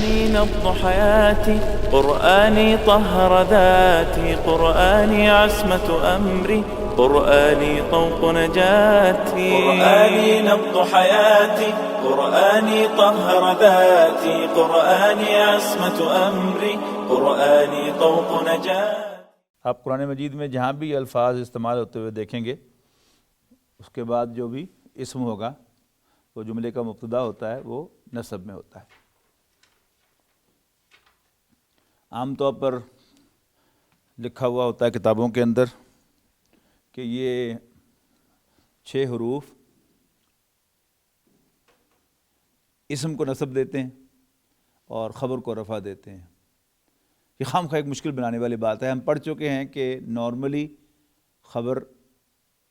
قرآني نبض حياتي، قرآني طهر ذاتي، قرآني عصمة أمري، قرآني طوق نجاتي. قرآني نبض حياتي، قرآني طهر ذاتي، قرآني عصمة أمري، قرآني طوق نجاتي. آپ قرآن مجید میں جہاں بھی الفاظ استعمال ہوتے ہوئے دیکھیں گے، اس کے بعد جو بھی اسم ہوگا وہ جملے کا مبتدا ہوتا ہے، وہ نسب میں ہوتا ہے. عام طور پر لکھا ہوا ہوتا ہے کتابوں کے اندر کہ یہ 6 حروف اسم کو نسب دیتے ہیں اور خبر کو رفع دیتے ہیں. یہ خواہ ایک مشکل بنانے والی بات ہے. ہم پڑھ چکے ہیں کہ نارملی خبر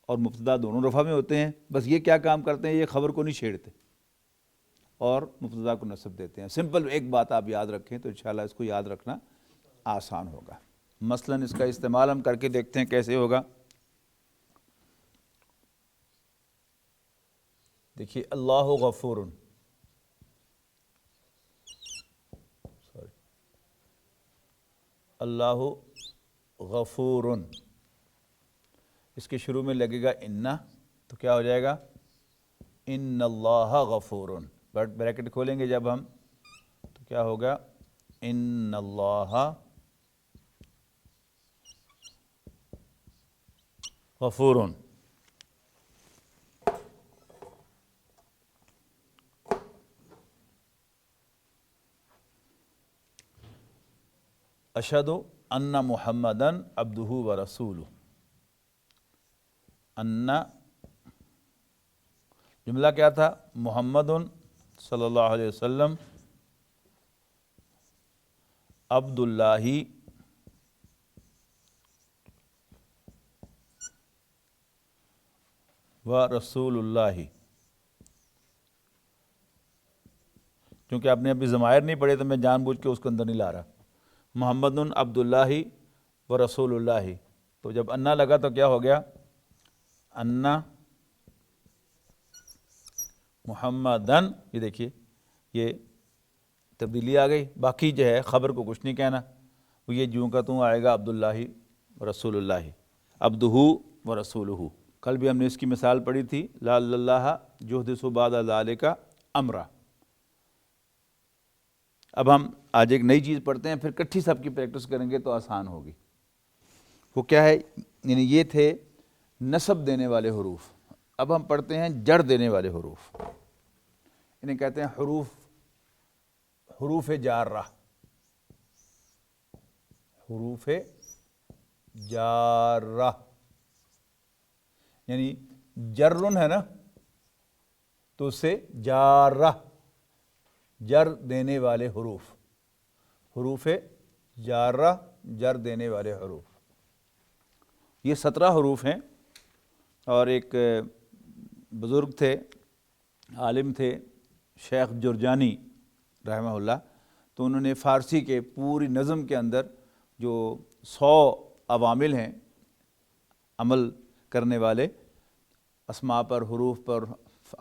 اور مبتدا دونوں رفع میں ہوتے ہیں، بس یہ کیا کام کرتے ہیں، یہ خبر کو نہیں چھیڑتے اور مبتدا کو نسب دیتے ہیں. سمپل ایک بات آپ یاد رکھیں تو انشاءاللہ اس کو یاد رکھنا آسان ہوگا. مثلا اس کا استعمال ہم کر کے دیکھتے ہیں کیسے ہوگا. دیکھیے اللہ غفور، اللہ غفور، اس کے شروع میں لگے گا انا، تو کیا ہو جائے گا ان اللہ غفور. بریکٹ کھولیں گے جب ہم تو کیا ہوگا ان اللہ غفور. اشہد ان محمدن عبدہ و رسولہ. ان جملہ کیا تھا، محمد صلی اللہ علیہ وسلم عبد اللہ و رسول اللہ. کیونکہ آپ نے ابھی ضمائر نہیں پڑھے تو میں جان بوجھ کے اس کو اندر نہیں لا رہا. محمد عبد اللہ و رسول اللہ، تو جب انا لگا تو کیا ہو گیا انا محمدن. یہ دیکھیے یہ تبدیلی آ گئی. باقی جو ہے خبر کو کچھ نہیں کہنا، وہ یہ جوں کا توں آئے گا عبد اللہ و رسول اللہ، عبدہ و رسولہ. کل بھی ہم نے اس کی مثال پڑھی تھی، لعل اللہ یحدث بعد ذلک امرا. اب ہم آج ایک نئی چیز پڑھتے ہیں، پھر کٹھی سب کی پریکٹس کریں گے تو آسان ہوگی. وہ کیا ہے، یعنی یہ تھے نسب دینے والے حروف. اب ہم پڑھتے ہیں جڑ دینے والے حروف. انہیں کہتے ہیں حروف جارہ. حروف جارہ یعنی جرن ہے نا، تو اس سے جارہ جر دینے والے حروف. حروف جارہ جر دینے والے حروف. یہ 17 حروف ہیں. اور ایک بزرگ تھے، عالم تھے، شیخ جرجانی رحمہ اللہ، تو انہوں نے فارسی کے پوری نظم کے اندر جو 100 عوامل ہیں عمل کرنے والے، اسماء پر، حروف پر،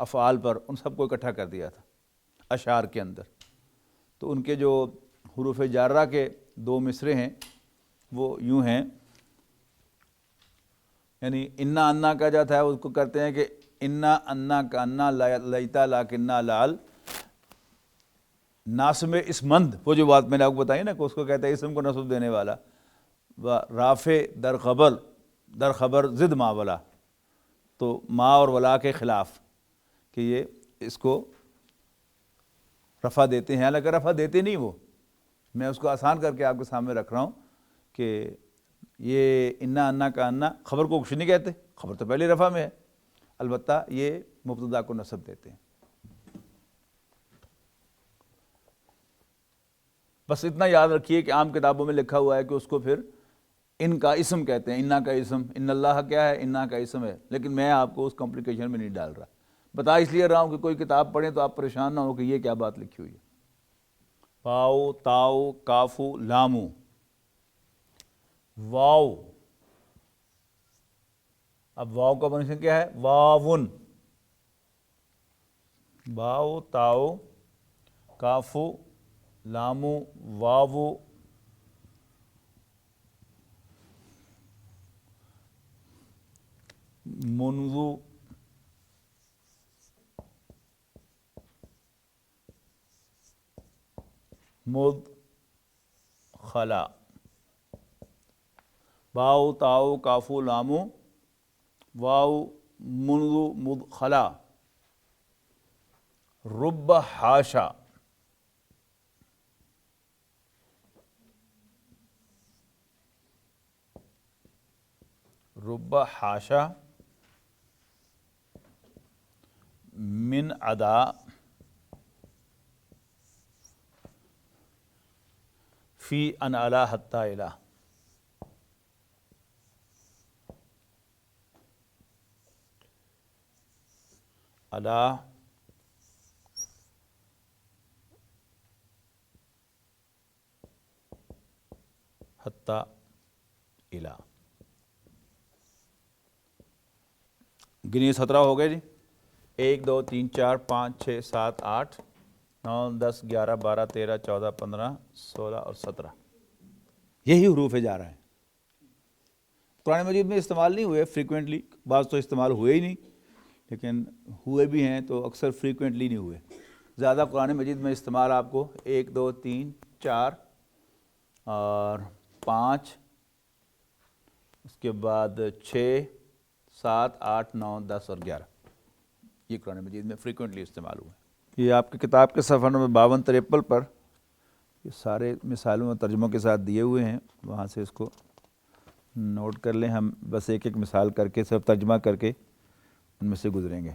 افعال پر، ان سب کو اکٹھا کر دیا تھا اشعار کے اندر. تو ان کے جو حروف جارہ کے 2 مصرے ہیں وہ یوں ہیں، یعنی انا انا کا جو ہے اس کو کرتے ہیں کہ انا انا کا انا لیتا لاکنہ لال ناسم اسمند. وہ جو بات میں نے آپ کو بتائی نا کہ اس کو کہتے ہیں اسم کو نصب دینے والا. رافع در خبر زد ما ولا، تو ما اور ولا کے خلاف کہ یہ اس کو رفع دیتے ہیں. حالانکہ رفع دیتے نہیں، وہ میں اس کو آسان کر کے آپ کے سامنے رکھ رہا ہوں کہ یہ انا انا کا انا خبر کو کچھ نہیں کہتے، خبر تو پہلے رفع میں ہے، البتہ یہ مبتدا کو نصب دیتے ہیں. بس اتنا یاد رکھیے کہ عام کتابوں میں لکھا ہوا ہے کہ اس کو پھر ان کا اسم کہتے ہیں، انا کا اسم. ان اللہ کیا ہے، انا کا اسم ہے. لیکن میں آپ کو اس کمپلیکیشن میں نہیں ڈال رہا. بتا اس لیے رہا ہوں کہ کوئی کتاب پڑھیں تو آپ پریشان نہ ہو کہ یہ کیا بات لکھی ہوئی ہے. واو تاؤ کافو لامو. واو، اب واو کا بنیشن کیا ہے، واون. واو تاؤ کافو لامو واو منذ مذ خلا باؤ تاؤ کافو لامو واو منذ مذ خلا رب حاشا رب حاشا من ادا فی ان علا حتی الہ علا حتی الہ. گنی 17 ہو گئے جی. 1 2 3 4 5 6 7 8 9 10 11 12 13 14 15 16 اور 17. یہی حروف جا رہا ہے. قرآن مجید میں استعمال نہیں ہوئے فریکوینٹلی، بعض تو استعمال ہوئے ہی نہیں، لیکن ہوئے بھی ہیں تو اکثر فریکوینٹلی نہیں ہوئے. زیادہ قرآن مجید میں استعمال آپ کو 1 2 3 4 اور 5، اس کے بعد 6 7 8 9 10 اور 11، یہ قرآن مجید میں فریکوینٹلی استعمال ہوئے. یہ آپ کی کتاب کے صفحہ نمبر 52 53 پر یہ سارے مثالوں اور ترجموں کے ساتھ دیے ہوئے ہیں، وہاں سے اس کو نوٹ کر لیں. ہم بس ایک ایک مثال کر کے سب ترجمہ کر کے ان میں سے گزریں گے.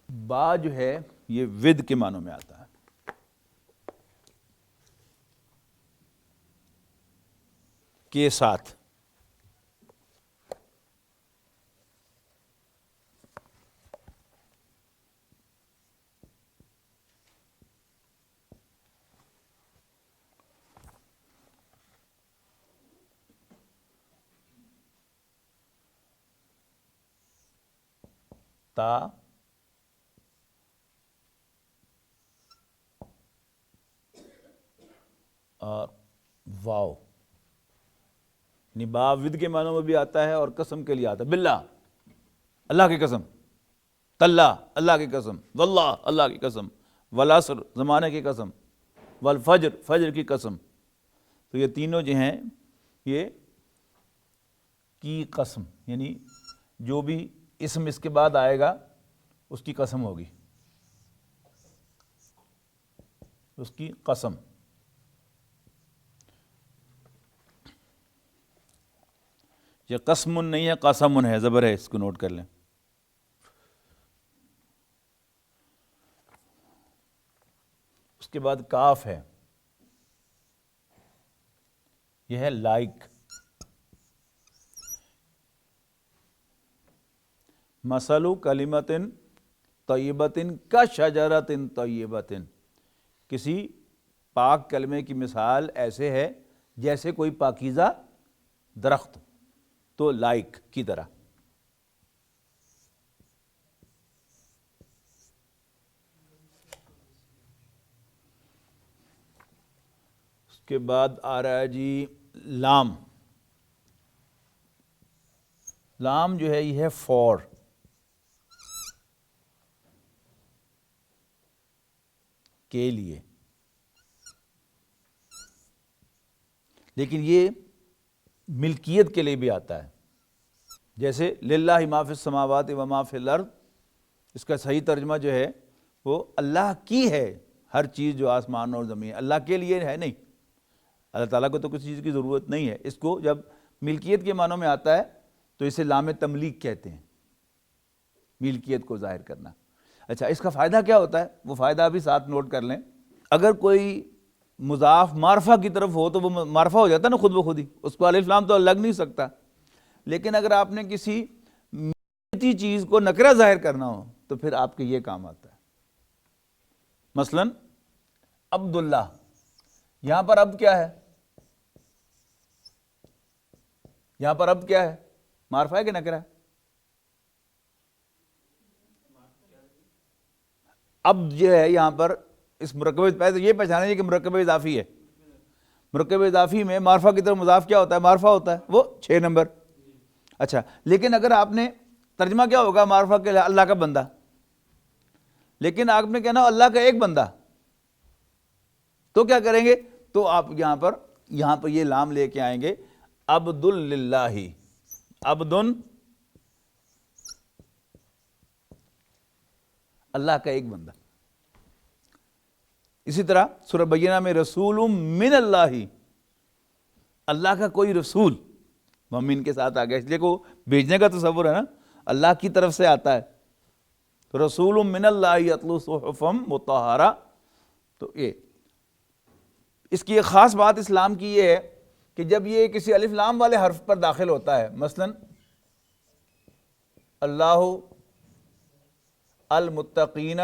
با جو ہے یہ ود کے معنوں میں آتا ہے. کے ساتھ. تا اور واو. یعنی با ود کے معنوں میں بھی آتا ہے اور قسم کے لیے آتا ہے. باللہ اللہ کی قسم، تاللہ اللہ کی قسم، واللہ اللہ کی قسم، والعصر زمانے کی قسم، والفجر فجر کی قسم. تو یہ تینوں جو ہیں یہ کی قسم، یعنی جو بھی اسم اس کے بعد آئے گا اس کی قسم ہوگی، اس کی قسم. یہ قسم نہیں ہے، قسم ہے، زبر ہے، اس کو نوٹ کر لیں. اس کے بعد کاف ہے، یہ ہے لائک. مثل کلمۃ طیبۃ کشجرۃ طیبۃ، کسی پاک کلمے کی مثال ایسے ہے جیسے کوئی پاکیزہ درخت، تو لائک کی طرح. اس کے بعد آ رہا ہے جی لام. لام جو ہے یہ ہے فور، کے لیے. لیکن یہ ملکیت کے لیے بھی آتا ہے، جیسے للہ ما فی السماوات و ما فی الارض. اس کا صحیح ترجمہ جو ہے وہ اللہ کی ہے، ہر چیز جو آسمان اور زمین، اللہ کے لیے ہے نہیں. اللہ تعالیٰ کو تو کسی چیز کی ضرورت نہیں ہے. اس کو جب ملکیت کے معنوں میں آتا ہے تو اسے لام تملیک کہتے ہیں، ملکیت کو ظاہر کرنا. اچھا، اس کا فائدہ کیا ہوتا ہے؟ وہ فائدہ بھی ساتھ نوٹ کر لیں. اگر کوئی مضاف معرفہ کی طرف ہو تو وہ معرفہ ہو جاتا ہے نا خود بخود ہی، اس کو الف لام تو لگ نہیں سکتا. لیکن اگر آپ نے کسی میٹھی چیز کو نکرہ ظاہر کرنا ہو تو پھر آپ کے یہ کام آتا ہے. مثلا عبداللہ، یہاں پر عبد کیا ہے؟ یہاں پر عبد کیا ہے؟ معرفہ ہے کہ نکرہ ہے؟ عبد جو ہے یہاں پر اس مرکب پہلے تو یہ پہچانا کہ مرکب اضافی ہے. مرکب اضافی میں معرفہ کی طرف مضاف کیا ہوتا ہے؟ معرفہ ہوتا ہے، وہ 6 نمبر. اچھا لیکن اگر آپ نے ترجمہ کیا ہوگا معرفہ کے اللہ کا بندہ، لیکن آپ نے کہنا اللہ کا ایک بندہ، تو کیا کریں گے؟ تو آپ یہاں پر یہ لام لے کے آئیں گے، عبد للہ، عبد اللہ کا ایک بندہ. اسی طرح سورہ بینہ میں رسول من اللہ، اللہ کا کوئی رسول من کے ساتھ آ گیا، اس لیے کو بھیجنے کا تصور ہے نا، اللہ کی طرف سے آتا ہے. تو رسول من اللہ یتلو صحفا مطہرہ. تو یہ اس کی ایک خاص بات اسلام کی یہ ہے کہ جب یہ کسی الف لام والے حرف پر داخل ہوتا ہے، مثلا اللہ المتقین،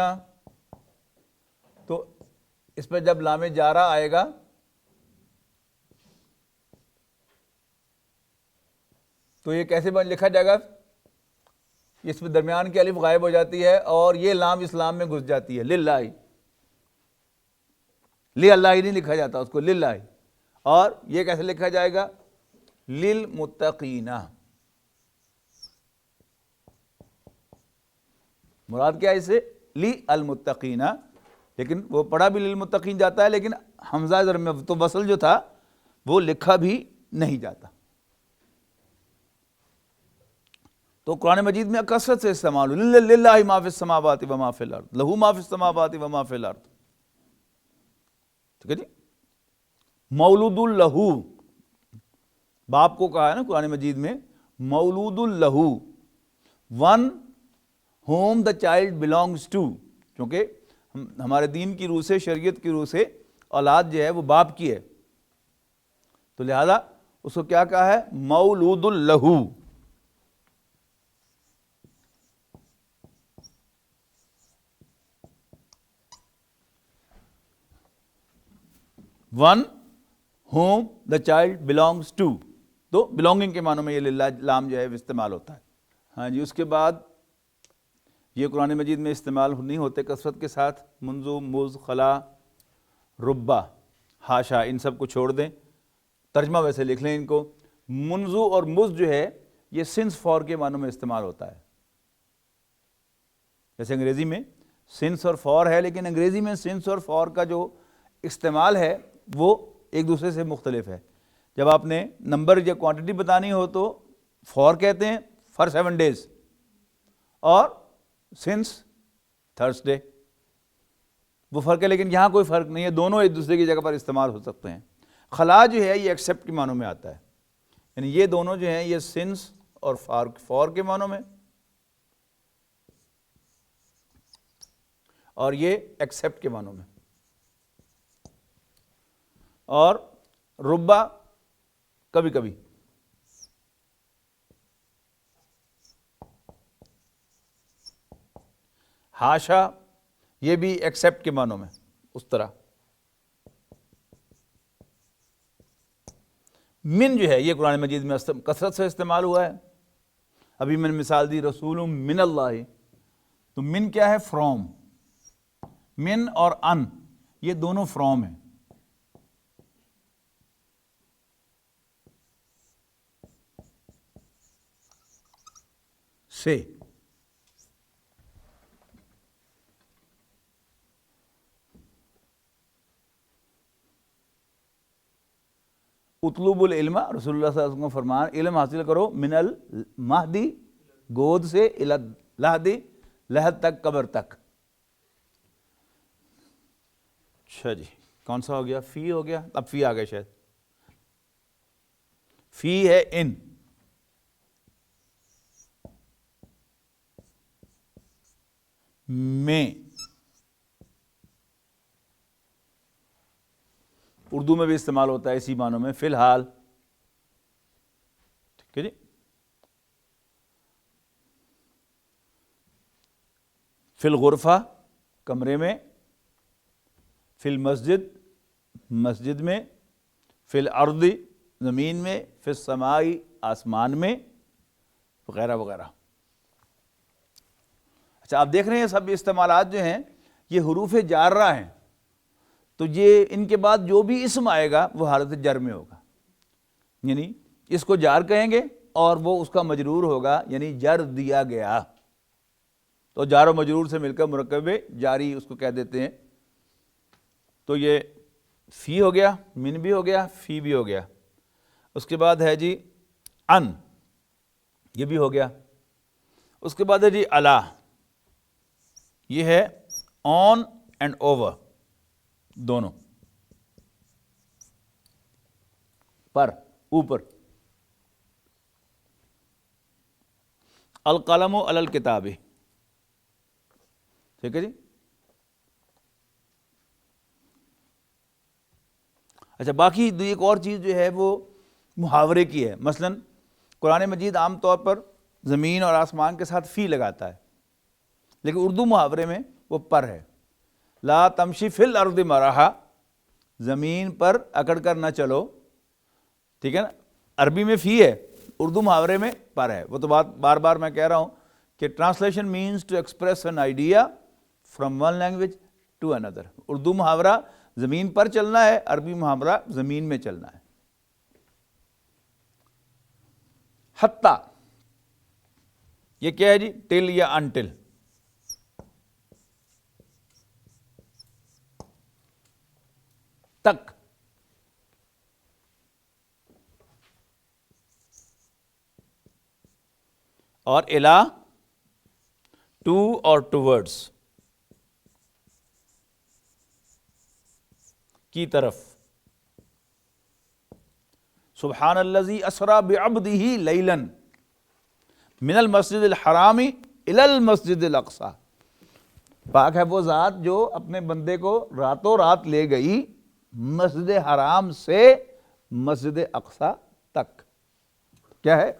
تو اس پہ جب لام جارہ آئے گا تو یہ کیسے لکھا جائے گا؟ اس میں درمیان کی الف غائب ہو جاتی ہے اور یہ لام اسلام میں گھس جاتی ہے، للہ، اللہ ہی نہیں لکھا جاتا اس کو، للہ. اور یہ کیسے لکھا جائے گا؟ للمتقین. مراد کیا ہے اس سے؟ لی المتقین، لیکن وہ پڑھا بھی للمتقین جاتا ہے، لیکن حمزہ ضرب میں تو وصل جو تھا وہ لکھا بھی نہیں جاتا. تو قرآن مجید میں کثرت سے استعمال ہو، للہ ما فی السماوات و ما فی الارض، لہو ما فی السماوات و ما فی الارض. ٹھیک ہے جی. مولود لہو، باپ کو کہا ہے نا قرآن مجید میں، مولود لہو، one whom the child belongs to، کیونکہ ہمارے دین کی روح سے، شریعت کی روح سے اولاد جو ہے وہ باپ کی ہے، تو لہذا اس کو کیا کہا ہے؟ مولود لہو. One whom the child belongs to، تو belonging کے معنوں میں یہ للہ لام جو ہے استعمال ہوتا ہے. ہاں جی. اس کے بعد یہ قرآن مجید میں استعمال نہیں ہوتے کثرت کے ساتھ، منذ، مز، خلا، ربا، حاشا، ان سب کو چھوڑ دیں، ترجمہ ویسے لکھ لیں ان کو. منذ اور مز جو ہے یہ سنس فار کے معنوں میں استعمال ہوتا ہے. جیسے انگریزی میں سنس اور فار ہے، لیکن انگریزی میں سنس اور فار کا جو استعمال ہے وہ ایک دوسرے سے مختلف ہے. جب آپ نے نمبر یا کوانٹٹی بتانی ہو تو فار کہتے ہیں، فار 7 days، اور سنس تھرسڈے، وہ فرق ہے. لیکن یہاں کوئی فرق نہیں ہے، دونوں ایک دوسرے کی جگہ پر استعمال ہو سکتے ہیں. خلا جو ہے یہ ایکسیپٹ کے معنوں میں آتا ہے، یعنی یہ دونوں جو ہیں یہ سنس اور فار کے معنوں میں، اور یہ ایکسیپٹ کے معنوں میں. اور ربا کبھی کبھی. حاشا یہ بھی ایکسیپٹ کے معنوں میں اس طرح. من جو ہے یہ قرآن مجید میں کثرت سے استعمال ہوا ہے. ابھی میں نے مثال دی رسول من اللہ، تو من کیا ہے؟ فرام. من اور ان یہ دونوں فرام ہیں. سے. اطلب العلم، رسول اللہ صلی اللہ علیہ وسلم کو فرمان علم حاصل کرو، من المہدی گود سے، الی اللحدی لحد تک، قبر تک. اچھا جی. کون سا ہو گیا؟ فی ہو گیا. اب فی آ گیا شاید. فی ہے ان. میں اردو میں بھی استعمال ہوتا ہے اسی معنوں میں، فی الحال. ٹھیک ہے جی. فی الغرفہ کمرے میں، فی المسجد مسجد میں، فی الارض زمین میں، فی السماء آسمان میں، وغیرہ وغیرہ. اچھا آپ دیکھ رہے ہیں سب استعمالات جو ہیں یہ حروف جارہ ہیں. تو یہ ان کے بعد جو بھی اسم آئے گا وہ حالت جر میں ہوگا، یعنی اس کو جار کہیں گے اور وہ اس کا مجرور ہوگا، یعنی جر دیا گیا، تو جار و مجرور سے مل کر مرکب جاری اس کو کہہ دیتے ہیں۔ تو یہ فی ہو گیا، من بھی ہو گیا، فی بھی ہو گیا۔ اس کے بعد ہے جی ان، یہ بھی ہو گیا۔ اس کے بعد ہے جی علا، یہ ہے آن اینڈ اوور، دونوں، پر، اوپر۔ القلم علی الکتاب، ٹھیک ہے جی۔ اچھا، باقی ایک اور چیز جو ہے وہ محاورے کی ہے۔ مثلا قرآن مجید عام طور پر زمین اور آسمان کے ساتھ فی لگاتا ہے، لیکن اردو محاورے میں وہ پر ہے۔ لا تمشی فی الارض مرحا، زمین پر اکڑ کر نہ چلو، ٹھیک ہے نا۔ عربی میں فی ہے، اردو محاورے میں پر ہے۔ وہ تو بات بار بار میں کہہ رہا ہوں کہ translation means to express an idea from one language to another. Urdu محاورہ زمین پر چلنا ہے، عربی محاورہ زمین میں چلنا ہے۔ حتی، یہ کیا ہے جی؟ ٹل یا انٹل۔ تک، اور الا، ٹو اور ٹوورڈس، کی طرف۔ سبحان الذی اسری بعبدہ لیلا من المسجد الحرام الی المسجد الاقصی، پاک ہے وہ ذات جو اپنے بندے کو راتوں رات لے گئی مسجد حرام سے مسجد اقصی تک۔ کیا ہے؟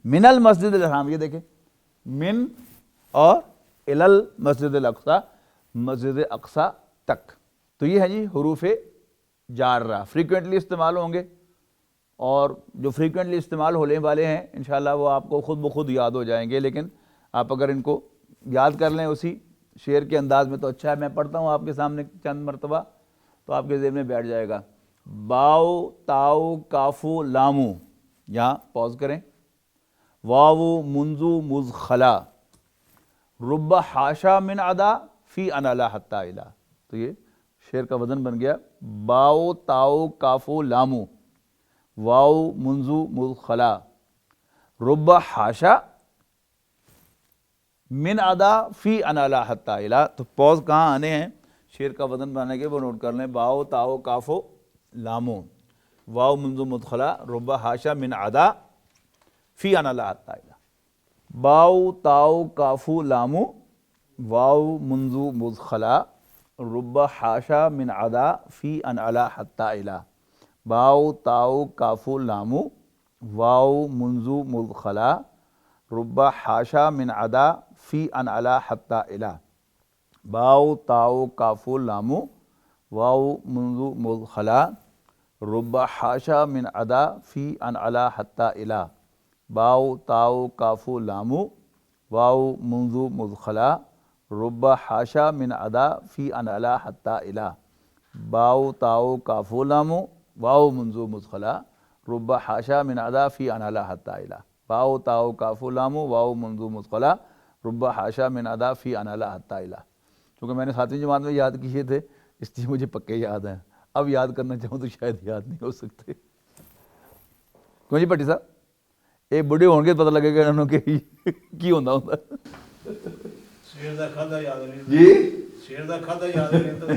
من المسجد الحرام، یہ دیکھیں، من اور الی المسجد الاقصی، مسجد اقصی تک۔ تو یہ ہے جی حروف جارہ، فریکوینٹلی استعمال ہوں گے، اور جو فریکوینٹلی استعمال ہونے والے ہیں انشاءاللہ وہ آپ کو خود بخود یاد ہو جائیں گے، لیکن آپ اگر ان کو یاد کر لیں اسی شعر کے انداز میں تو اچھا ہے۔ میں پڑھتا ہوں آپ کے سامنے چند مرتبہ تو آپ کے ذہن میں بیٹھ جائے گا۔ باؤ، تاؤ، کافو، لامو، یہاں پاز کریں۔ واو، منزو، مزخلا، رب حاشا من عدا فی انالا حتی الا۔ تو یہ شعر کا وزن بن گیا، باؤ، تاؤ، کافو، لامو، واو، منزو، مزخلا، رب حاشا من عدا فی انالا حتی الا۔ تو پوز کہاں آنے ہیں شعر کا وزن بنانے کے، وہ نوٹ کر لیں۔ باؤ، تاؤ، کافو، لامو، واو، منزو، مدخلا، رب حاشا من عدا فی انالا حتی الا۔ باؤ، تاؤ، کافو، لامو، واو، منزو، مدخلا، رب حاشا من عدا فی انالا حتی الا۔ باؤ، تاؤ، کافو، لامو، واو، منزو، مدخلا، رب حاشا من عدا فی انعلا حتی الا۔ باؤ، تاؤ، کافو، لامو، واو، منزو، مدخلا، رب حاشا من عدا فی انعلا حتی الا۔ باؤ، تاؤ، کافو، لامو، واو، منزو، مدخلا، رب حاشا من عدا فی انعلا حتی الا۔ باؤ، تاؤ، کافو، لامو، واو، منزو، مدخلا، رب حاشا من عدا فی انعلا حتی الا۔ باؤ، تاؤ، کافو، لامو، واو، منزو، مدخلا، رب حاشا من عدا فی انعلا حتی الا۔ کیونکہ میں نے 7ویں جماعت میں یاد کیے تھے اس لیے مجھے پکے یاد ہیں، اب یاد کرنا چاہوں تو شاید یاد نہیں ہو سکتے۔ کیوں جی بھٹی صاحب؟ یہ بڑھے ہون کے پتہ لگے گا انہوں کہ کی ہوتا ہوتا شیر دا کھادا یاد نہیں جی، شیر دا کھادا یاد نہیں تو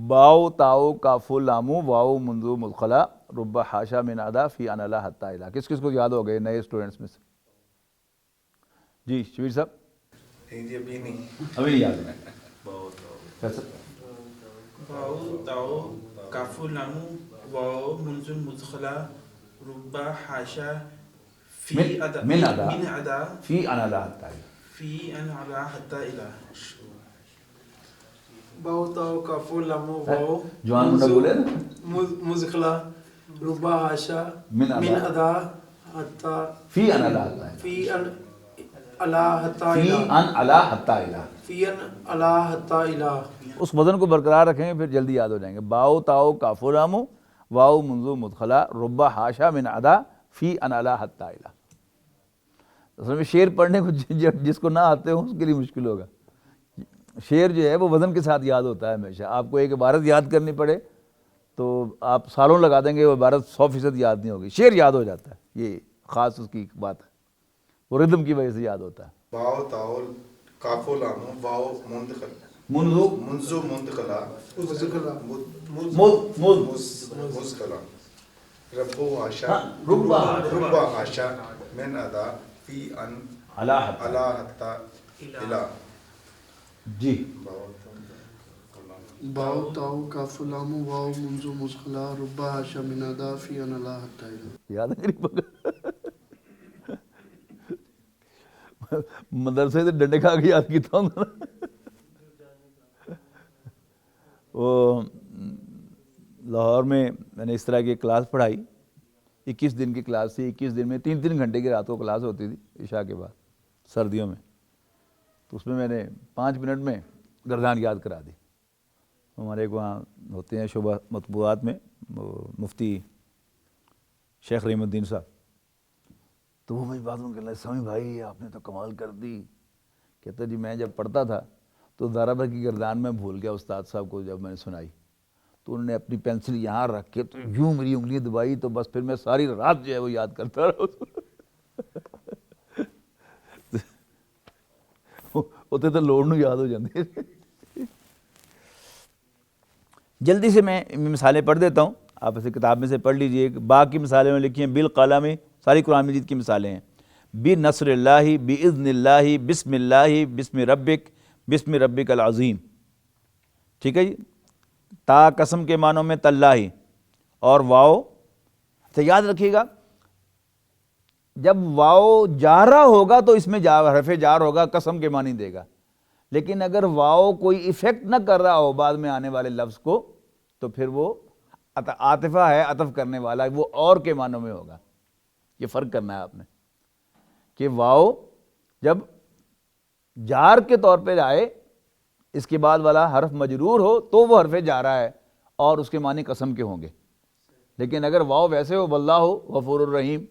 باؤ، تاؤ، کافو، لامو، واو، منزو، مدخلا، رب حاشا من عدا فی انعلا حتی الا۔ کس کس کو یاد ہو گئے نئے اسٹوڈنٹس میں سے؟ جی شبیر صاحب؟ جی ابھی نہیں۔ ابھی یاد ہے۔ واو، تاؤ، کافو، لامو، واو، منزو، مدخلا، رب حاشا فی ادا من عدا من عدا فی انعلا حتی الا۔ فی انعلا حتی الا۔ باؤ، تاؤ، کافو، لامو، واو، جوان منڈا بولے نا، مزخلا، ربا حاشا من من ادا حتی فی انعلا حتی الا۔ فی اللہ حتی فی الہ ان علی حتی الہ، فی ان اللہ حتی الہ. اس وزن کو برقرار رکھیں گے پھر جلدی یاد ہو جائیں گے. باؤ تاؤ کاف و لام واؤ منذ مدخلا رب حاشا من ادا فی ان علی حتی الہ. اصل میں شعر پڑھنے کو جس کو نہ آتے ہو اس کے لیے مشکل ہوگا. شعر جو ہے وہ وزن کے ساتھ یاد ہوتا ہے ہمیشہ. آپ کو ایک عبارت یاد کرنی پڑے تو آپ سالوں لگا دیں گے وہ عبارت 100% یاد نہیں ہوگی. شعر یاد ہو جاتا ہے, یہ خاص اس کی بات ہے, وہ ردم کی وجہ سے یاد ہوتا ہے. واو تاؤ کاف و لام واو منتقل منذ منذ منتقلا مزقلا رب عاشا رب عاشا من ادا فی ان علی علا حتی الہ. جی باؤ تاؤ کاف لام واؤ منذ مسخلا ربا حاشا من ادا فی ان اللہ حتی الہ. یاد ہے غریب مدرسے سے ڈنڈے کھا کے یاد کیتا ہوں. وہ لاہور میں نے اس طرح کی کلاس پڑھائی, 21 دن کی کلاس تھی. 21 دن میں 3 گھنٹے کی رات کو کلاس ہوتی تھی عشاء کے بعد سردیوں میں. تو اس میں نے 5 منٹ میں گردان یاد کرا دی. ہمارے ایک وہاں ہوتے ہیں شعبہ مطبوعات میں مفتی شیخ رحیم الدین صاحب, تو وہ مجھے بات کرنے لگے, سمی بھائی آپ نے تو کمال کر دی. کہتا جی میں جب پڑھتا تھا تو دارا بھر کی گردان میں بھول گیا استاد صاحب کو جب میں نے سنائی, تو انہوں نے اپنی پینسل یہاں رکھ کے تو یوں میری انگلیاں دبائی, تو بس پھر میں ساری رات جو ہے وہ یاد کرتا رہا. ہوتے تو لوڑ نو یاد ہو جاندے. جلدی سے میں مثالیں پڑھ دیتا ہوں, آپ اسے کتاب میں سے پڑھ لیجئے. با کی مثالیں میں لکھی ہیں بالقلم, ساری قرآن مجید کی مثالیں ہیں. بنصر اللہ باذن اللہ بسم اللہ بسم ربک بسم ربک العظیم. ٹھیک ہے جی. تا قسم کے معنوں میں تاللہ, اور واو تو یاد رکھیے گا جب واو جارہ ہوگا تو اس میں حرف جار ہوگا, قسم کے معنی دے گا. لیکن اگر واو کوئی ایفیکٹ نہ کر رہا ہو بعد میں آنے والے لفظ کو تو پھر وہ عاطفہ ہے, عطف کرنے والا, وہ اور کے معنوں میں ہوگا. یہ فرق کرنا ہے آپ نے کہ واو جب جار کے طور پہ آئے اس کے بعد والا حرف مجرور ہو تو وہ حرف جارہ ہے اور اس کے معنی قسم کے ہوں گے. لیکن اگر واو ویسے ہو واللہ غفور الرحیم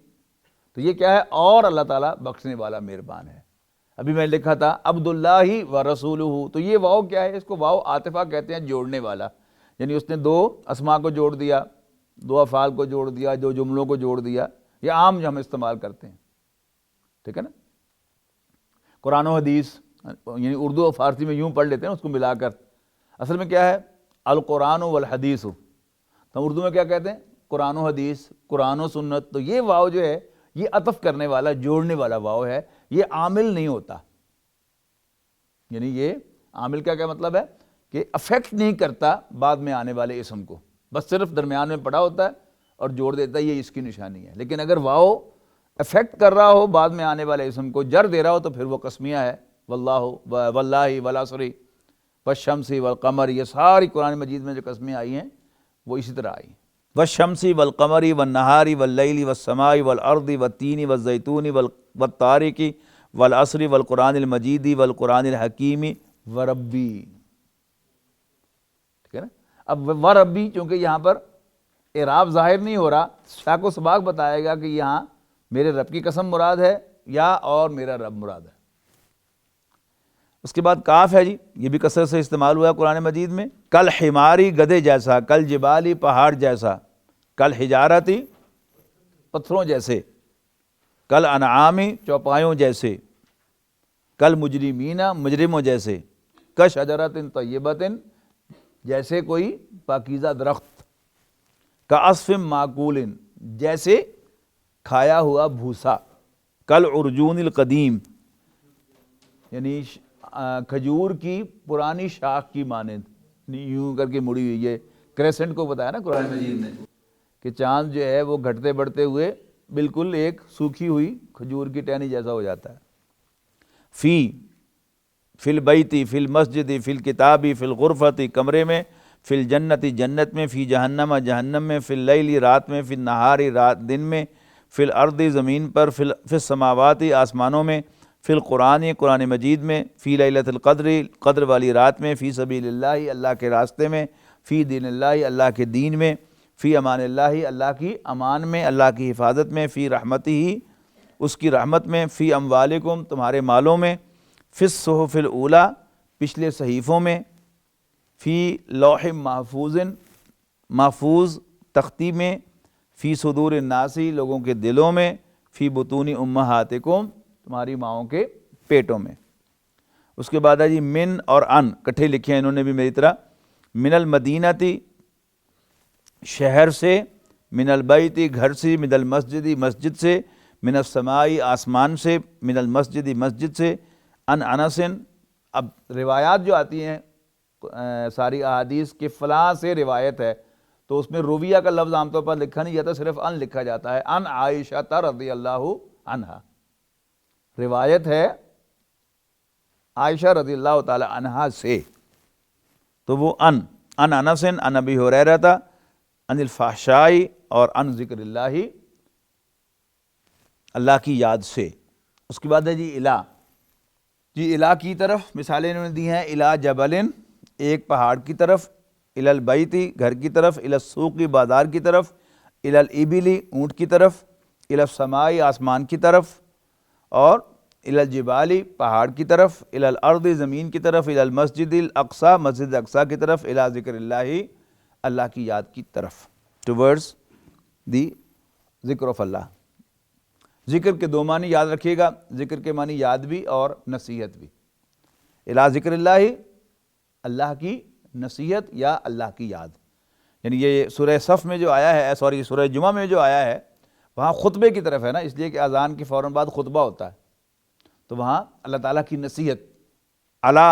تو یہ کیا ہے, اور اللہ تعالیٰ بخشنے والا مہربان ہے. ابھی میں لکھا تھا عبداللہ و رسولہ, تو یہ واو کیا ہے, اس کو واو عاطفہ کہتے ہیں, جوڑنے والا. یعنی اس نے 2 اسماء کو جوڑ دیا, 2 افعال کو جوڑ دیا, 2 جملوں کو جوڑ دیا. یہ عام جو ہم استعمال کرتے ہیں, ٹھیک ہے نا. قرآن و حدیث یعنی اردو اور فارسی میں یوں پڑھ لیتے ہیں اس کو ملا کر, اصل میں کیا ہے القرآن والحدیث. تو اردو میں کیا کہتے ہیں قرآن و حدیث, قرآن و سنت. تو یہ واو جو ہے یہ عطف کرنے والا, جوڑنے والا واو ہے, یہ عامل نہیں ہوتا. یعنی یہ عامل کا کیا مطلب ہے کہ افیکٹ نہیں کرتا بعد میں آنے والے اسم کو, بس صرف درمیان میں پڑا ہوتا ہے اور جوڑ دیتا ہے, یہ اس کی نشانی ہے. لیکن اگر واو افیکٹ کر رہا ہو بعد میں آنے والے اسم کو, جر دے رہا ہو, تو پھر وہ قسمیہ ہے. واللہ والعصر والشمس والقمر, یہ ساری قرآن مجید میں جو قسمیں آئی ہیں وہ اسی طرح آئی. والشمس والقمر والنہار واللیل والسماء والارض والتین والزیتون والطارق والعصر والقرآن المجید والقرآن الحکیم وربی. ٹھیک ہے نا. اب وربی چونکہ یہاں پر اعراب ظاہر نہیں ہو رہا, سیاق و سباق بتائے گا کہ یہاں میرے رب کی قسم مراد ہے یا اور میرا رب مراد ہے. اس کے بعد کاف ہے جی, یہ بھی کثرت سے استعمال ہوا ہے قرآن مجید میں. کل حماری گدھے جیسا, کل جبالی پہاڑ جیسا, کل حجارتی پتھروں جیسے, کل انعامی چوپایوں جیسے, کل مجرمین مجرموں جیسے, کشجرۃ طیبۃ جیسے کوئی پاکیزہ درخت, کعصف معقول جیسے کھایا ہوا بھوسا, کل عرجون القدیم یعنی کھجور کی پرانی شاخ کی مانند, یوں کر کے مڑی ہوئی. یہ کریسنٹ کو بتایا نا قرآن مجید نے کہ چاند جو ہے وہ گھٹتے بڑھتے ہوئے بالکل ایک سوکھی ہوئی کھجور کی ٹہنی جیسا ہو جاتا ہے. فی البیتی فی المسجد فی الکتابی فی الغرفتی کمرے میں, فی الجنتی جنت میں, فی جہنم جہنم میں, فی اللیل رات میں, فی النہار رات دن میں, فی الارض زمین پر, فی السماوات آسمانوں میں, فی القرآن قرآن مجید میں، فی لیلۃ القدر قدر والی رات میں، فی سبیل اللہ اللہ کے راستے میں، فی دین اللہ اللہ کے دین میں، فی امان اللہ اللہ کی امان میں، اللہ کی حفاظت میں، فی رحمتہ اس کی رحمت میں، فی اموالکم تمہارے مالوں میں، فی الصحف الاولیٰ پچھلے صحیفوں میں، فی لوح محفوظ محفوظ تختی میں، فی صدور الناس لوگوں کے دلوں میں، فی بطون امہاتکم تمہاری ماؤں کے پیٹوں میں۔ اس کے بعد ہے جی من اور ان کٹھے لکھے ہیں انہوں نے بھی میری طرح، من المدینتی شہر سے، من البیتی گھر سے، من المسجدی مسجد سے، من السمائی آسمان سے، من المسجدی مسجد سے، ان انسن اب روایات جو آتی ہیں ساری احادیث کے فلاں سے روایت ہے تو اس میں رویہ کا لفظ عام طور پر لکھا نہیں جاتا، صرف ان لکھا جاتا ہے، ان عائشہ رضی اللہ عنہا، روایت ہے عائشہ رضی اللہ تعالی عنہا سے، تو وہ ان انسن ان ابی ہریرہ ان الفحشاء اور ان ذکر اللہ اللہ کی یاد سے۔ اس کے بعد ہے جی الہ، جی الہ کی طرف مثالیں انہوں نے دی ہیں، الہ جبل ایک پہاڑ کی طرف، الی البیتی گھر کی طرف، الی السوق بازار کی طرف، الی الابل اونٹ کی طرف، الی السماء آسمان کی طرف، اور الی الجبال پہاڑ کی طرف، الی الارض زمین کی طرف، الی المسجد الاقصی مسجد اقصی کی طرف، الی ذکر اللہ اللہ کی یاد کی طرف، ٹورڈز دی ذکر آف اللہ۔ ذکر کے دو معنی یاد رکھیے گا، ذکر کے معنی یاد بھی اور نصیحت بھی، الی ذکر اللہ اللہ کی نصیحت یا اللہ کی یاد، یعنی یہ سورہ صف میں جو آیا ہے، سورہ جمعہ میں جو آیا ہے وہاں خطبے کی طرف ہے نا، اس لیے کہ اذان کے فوراً بعد خطبہ ہوتا ہے، تو وہاں اللہ تعالیٰ کی نصیحت، علی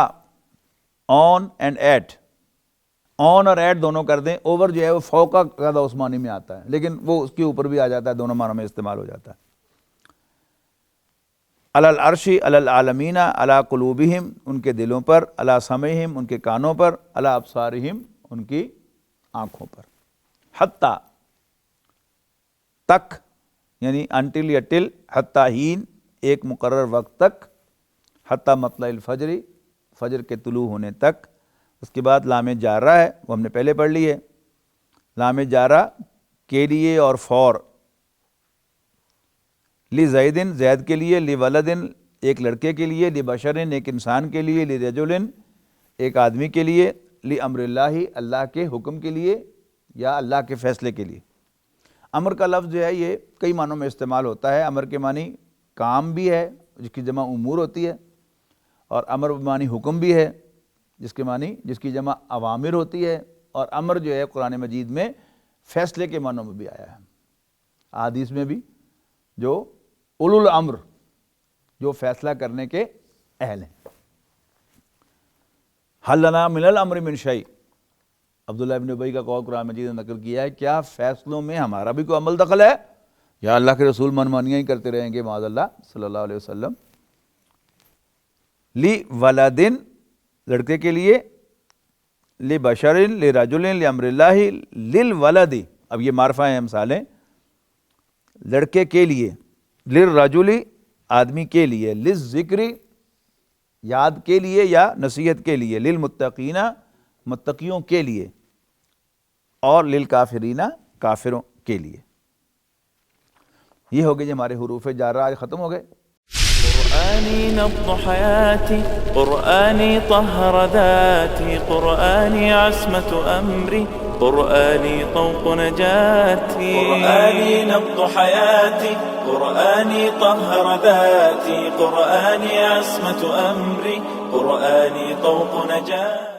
آن اینڈ ایٹ، آن اور ایٹ دونوں کر دیں، اوور جو ہے وہ فوقہ زیادہ اس معنی میں آتا ہے لیکن وہ اس کے اوپر بھی آ جاتا ہے، دونوں معنوں میں استعمال ہو جاتا ہے۔ علی العرش علی العالمین علی قلوبہم ان کے دلوں پر، علی سمعہم ان کے کانوں پر، علی ابصارہم ان کی آنکھوں پر، حتی تک یعنی انٹل یا ٹل، حتی ہین ایک مقرر وقت تک، حتی مطلع الفجر فجر کے طلوع ہونے تک۔ اس کے بعد لام جارہ ہے، وہ ہم نے پہلے پڑھ لی ہے، لام جارہ کے لیے اور فور، لزیدن زید کے لیے، لولدن ایک لڑکے کے لیے، لبشرن ایک انسان کے لیے، لرجلن ایک آدمی کے لیے، لامر اللہ اللہ کے حکم کے لیے یا اللہ کے فیصلے کے لیے۔ امر کا لفظ جو ہے یہ کئی معنوں میں استعمال ہوتا ہے، امر کے معنی کام بھی ہے جس کی جمع امور ہوتی ہے، اور امر معنی حکم بھی ہے جس کی جمع اوامر ہوتی ہے، اور امر جو ہے قرآن مجید میں فیصلے کے معنوں میں بھی آیا ہے، احادیث میں بھی، جو اولو الامر جو فیصلہ کرنے کے اہل ہیں۔ حل لنا من الامر من شیء، عبداللہ ابن ابی کا قول قرآن مجید نے نقل کیا ہے، کیا فیصلوں میں ہمارا بھی کوئی عمل دخل ہے یا اللہ کے رسول منمانیاں ہی کرتے رہیں گے معاذ اللہ صلی اللہ علیہ وسلم۔ لی ولدن لڑکے کے لیے، لی بشرن لی رجلن لی امر اللہ للولد، اب یہ معرفہ ہیں مثالیں، لڑکے کے لیے، للرجل آدمی کے لیے، للذکر یاد کے لیے یا نصیحت کے لیے، للمتقین متقیوں کے لیے، اور للکافرین کافروں کے لیے۔ یہ ہو گئے جی ہمارے حروف جارہ، آج ختم ہو گئے۔ قرآني نبض حياتي، قرآني طهر ذاتي، قرآني عصمة أمري، قرآني طوق نجاتي، قرآني نبض حياتي، قرآني طهر ذاتي، قرآني عصمة أمري، قرآني طوق نجاتي۔